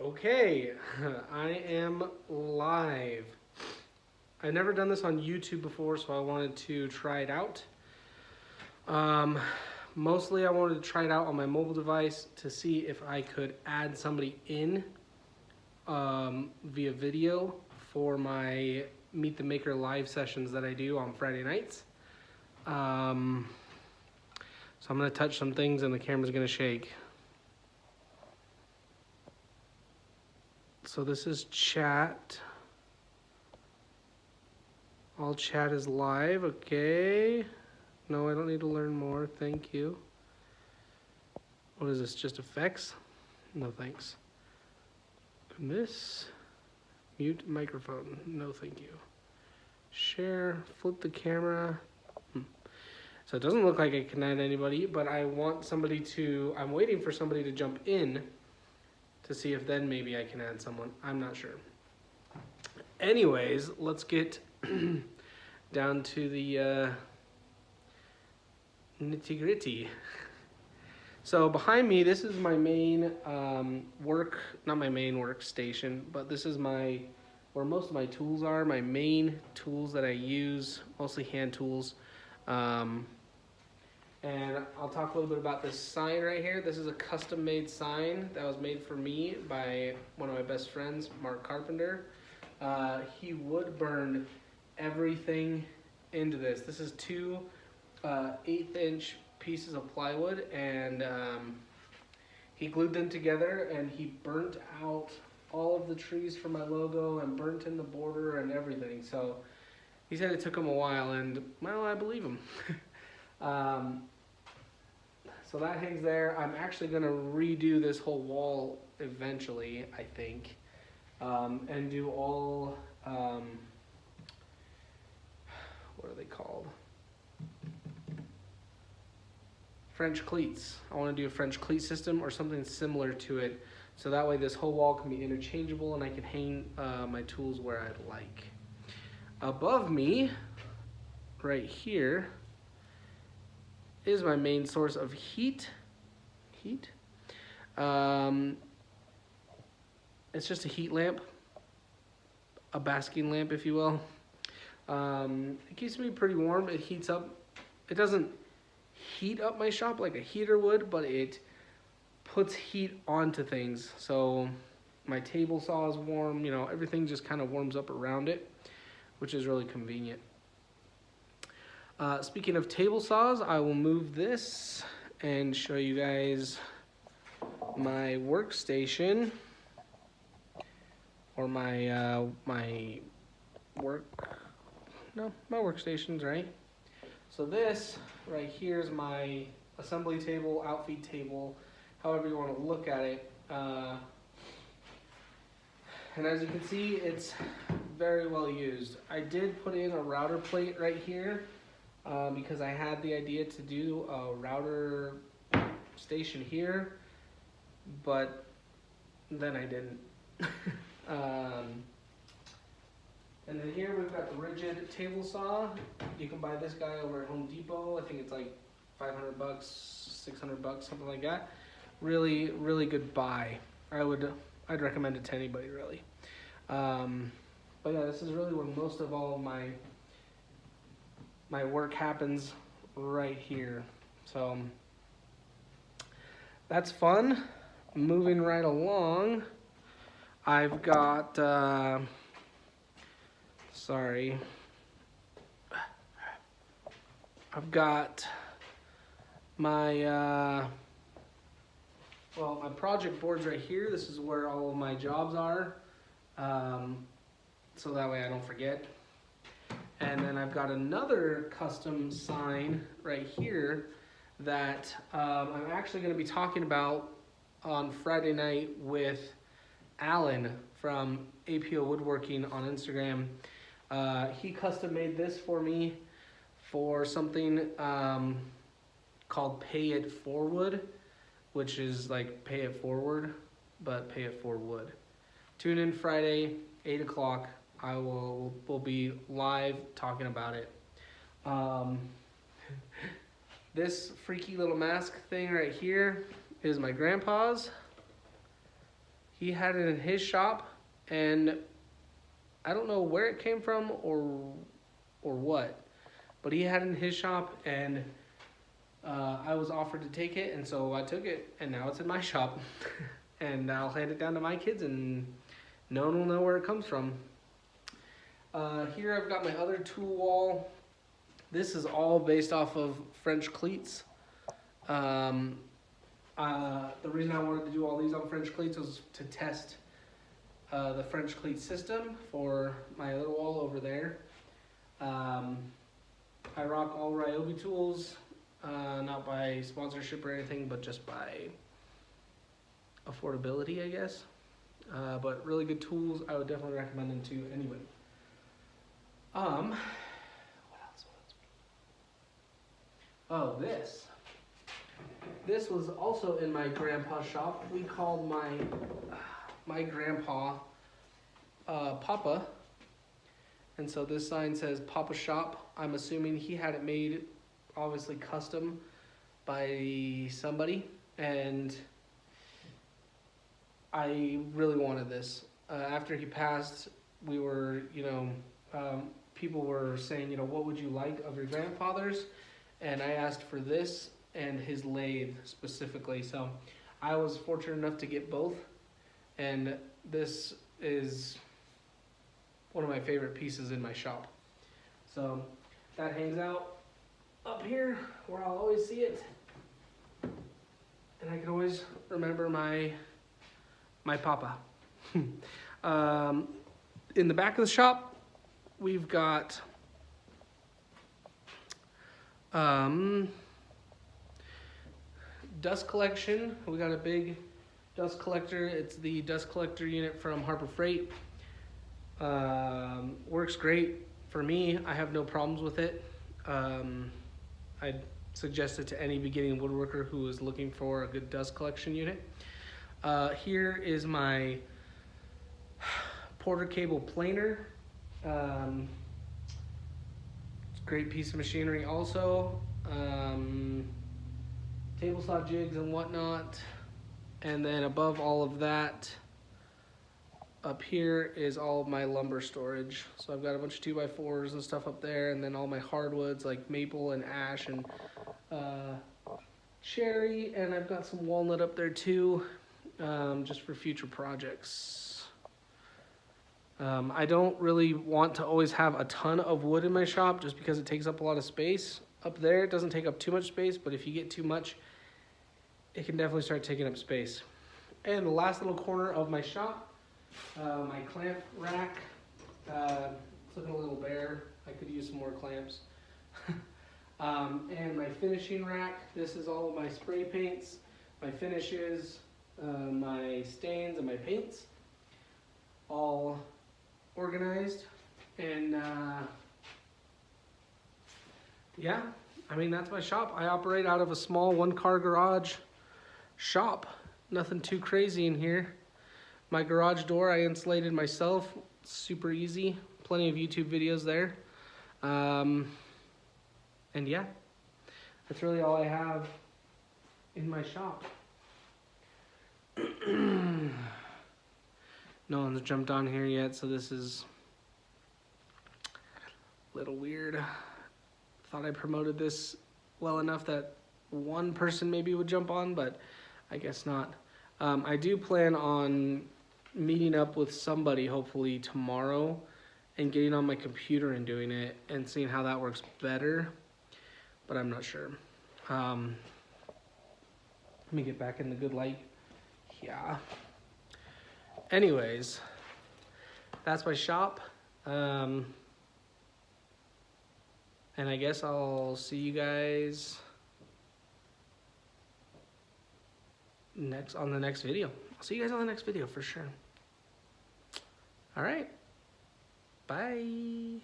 Okay, I am live. I've never done this on YouTube before, so I wanted to try it out. Um, Mostly I wanted to try it out on my mobile device to see if I could add somebody in via video for my Meet the Maker live sessions that I do on Friday nights. So I'm going to touch some things and the camera's going to shake. So this is chat. All chat is live, okay. No, I don't need to learn more, thank you. What is this, just effects? No thanks. Miss, mute microphone, no thank you. Share, flip the camera. So it doesn't look like I can add anybody, but I want somebody to, I'm waiting for somebody to jump in to see if then maybe I can add someone. I'm not sure. Anyways, let's get down to the nitty gritty. So behind me, this is my main not my main workstation, but this is where most of my tools are, my main tools that I use, mostly hand tools. And I'll talk a little bit about this sign right here. This is a custom made sign that was made for me by one of my best friends, Mark Carpenter. He wood burned everything into this. This is two 1/8" pieces of plywood, and he glued them together, and he burnt out all of the trees for my logo and burnt in the border and everything. So he said it took him a while, and well, I believe him. So that hangs there. I'm actually going to redo this whole wall eventually, I think, and do all, what are they called? French cleats. I want to do a French cleat system or something similar to it, so that way this whole wall can be interchangeable and I can hang my tools where I'd like. Above me, right here, is my main source of heat. It's just a heat lamp, a basking lamp, if you will. It keeps me pretty warm. It heats up. It doesn't heat up my shop like a heater would, but it puts heat onto things. So my table saw is warm, everything just kind of warms up around it, which is really convenient. Speaking of table saws, I will move this and show you guys my workstation, or my workstation's right. So this right here is my assembly table, outfeed table, however you want to look at it. And as you can see, it's very well used. I did put in a router plate right here because I had the idea to do a router station here, but then I didn't. And then here we've got the rigid table saw. You can buy this guy over at Home Depot. I think it's like $500, $600, something like that. Really, really good buy. I'd recommend it to anybody, really. But yeah, this is really where most of all of my work happens, right here. So that's fun. Moving right along, I've got I've got my my project boards right here. This is where all of my jobs are, so that way I don't forget. And then I've got another custom sign right here that I'm actually going to be talking about on Friday night with Alan from APO Woodworking on Instagram. He custom made this for me for something called Pay It Forward, which is like pay it forward, but pay it for wood. Tune in Friday, 8 o'clock. We'll be live talking about it. This freaky little mask thing right here is my grandpa's. he had it in his shop, and I don't know where it came from or what, but he had it in his shop, and I was offered to take it, and so I took it, and now it's in my shop. And I'll hand it down to my kids, and no one will know where it comes from. Here I've got my other tool wall. This is all based off of French cleats. The reason I wanted to do all these on French cleats was to test the French cleat system for my other wall over there. I rock all Ryobi tools, not by sponsorship or anything, but just by affordability, I guess. But really good tools. I would definitely recommend them to anybody. What else? Oh, this. This was also in my grandpa's shop. We called my grandpa Papa. And so this sign says Papa Shop. I'm assuming he had it made, obviously custom, by somebody. And I really wanted this. After he passed, we were, people were saying, what would you like of your grandfather's? And I asked for this and his lathe specifically. So I was fortunate enough to get both. And this is one of my favorite pieces in my shop. So that hangs out up here where I'll always see it. And I can always remember my papa. In the back of the shop, we've got dust collection. We got a big dust collector. It's the dust collector unit from Harbor Freight. Works great for me. I have no problems with it. I'd suggest it to any beginning woodworker who is looking for a good dust collection unit. Here is my Porter cable planer. It's a great piece of machinery also. Table saw jigs and whatnot. And then above all of that, up here is all of my lumber storage. So I've got a bunch of 2x4s and stuff up there, and then all my hardwoods like maple and ash and cherry, and I've got some walnut up there too, just for future projects. I don't really want to always have a ton of wood in my shop just because it takes up a lot of space. Up there it doesn't take up too much space, but if you get too much, it can definitely start taking up space. And the last little corner of my shop, my clamp rack. It's looking a little bare. I could use some more clamps. And my finishing rack. This is all of my spray paints, my finishes, my stains, and my paints. All organized. And yeah, I mean, that's my shop. I operate out of a small one-car garage shop. Nothing too crazy in here. My garage door I insulated myself, super easy. Plenty of YouTube videos there. And yeah, that's really all I have in my shop. No one's jumped on here yet, so this is a little weird. Thought I promoted this well enough that one person maybe would jump on, but I guess not. I do plan on meeting up with somebody hopefully tomorrow and getting on my computer and doing it and seeing how that works better, but I'm not sure. Let me get back in the good light. Yeah. Anyways, that's my shop. And I guess I'll see you guys on the next video. I'll see you guys on the next video for sure. All right. Bye.